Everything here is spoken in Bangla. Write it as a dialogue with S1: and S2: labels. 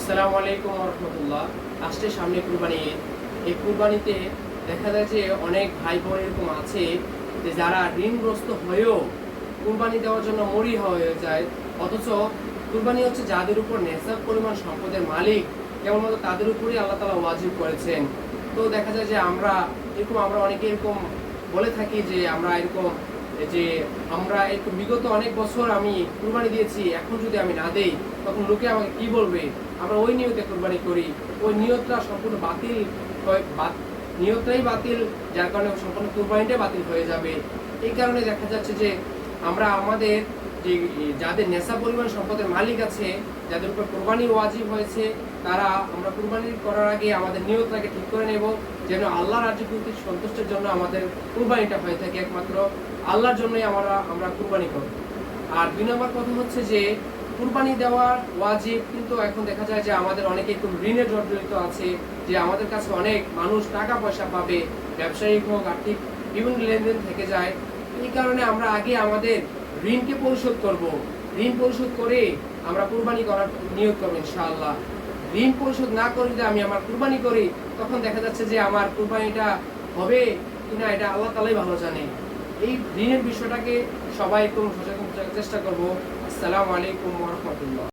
S1: আসসালামু আলাইকুম ওয়া রাহমাতুল্লাহ। আসছে সামনে কুরবানি ঈদ। এই কুরবানিতে দেখা যায় যে অনেক ভাই বোন এরকম আছে যে যারা ঋণগ্রস্ত হয়েও কুরবানি দেওয়ার জন্য মরিয়া হয়ে যায়, অথচ কুরবানি হচ্ছে যাদের উপর নেশাব পরিমাণ সম্পদের মালিক কেবলমাত্র তাদের উপরেই আল্লাহ তাআলা ওয়াজিব করেছেন। তো দেখা যায় যে আমরা অনেকে এরকম বলে থাকি যে আমরা এরকম বিগত অনেক বছর আমি কুরবানি দিয়েছি, এখন যদি আমি না দেই তখন লোকে আমাকে কি বলবে। আমরা ওই নিয়তে কুরবানি করি, ওই নিয়তটা সম্পূর্ণ বাতিল নিয়তটাই বাতিল, যার কারণে সম্পূর্ণ কুরবানিটাই বাতিল হয়ে যাবে। এই কারণে দেখা যাচ্ছে যে আমরা আমাদের যে যাদের নেশা পরিমাণ সম্পদের মালিক আছে, যাদের উপর কুরবানি ওয়াজিব হয়েছে, আমরা কুরবানি করার আগে আমাদের নিয়তটাকে ঠিক করে নেব, যেন আল্লাহ রাজ্য কর্তৃক সন্তুষ্টের জন্য আমাদের কুরবানিটা হয়ে থাকে, একমাত্র আল্লাহর জন্যই আমরা কুরবানি করব। আর 2 নম্বর কথা হচ্ছে যে কুরবানি দেওয়া ওয়াজিব, কিন্তু এখন দেখা যায় যে আমাদের অনেকে খুব ঋণে জর্জরিত আছে, যে আমাদের কাছে অনেক মানুষ টাকা পয়সা পাবে, ব্যবসায়িক হোক আর্থিক বিভিন্ন লেনদেন থেকে যায়। এই কারণে আমরা আগে আমাদের ঋণকে পরিশোধ করব। ঋণ পরিশোধ করে আমরা কুরবানি করার নিয়ত করব ইনশাআল্লাহ। ঋণ পরিশোধ না করে যদি আমি আমার কুরবানি করি, তখন দেখা যাচ্ছে যে আমার কুরবানিটা হবে কিনা এটা আল্লাহ তাআলাই ভালো জানে। এই ঋণের বিষয়টাকে সবাই একটু সচেতন থাকার চেষ্টা করব। আসসালামু আলাইকুম ওয়া রাহমাতুল্লাহ।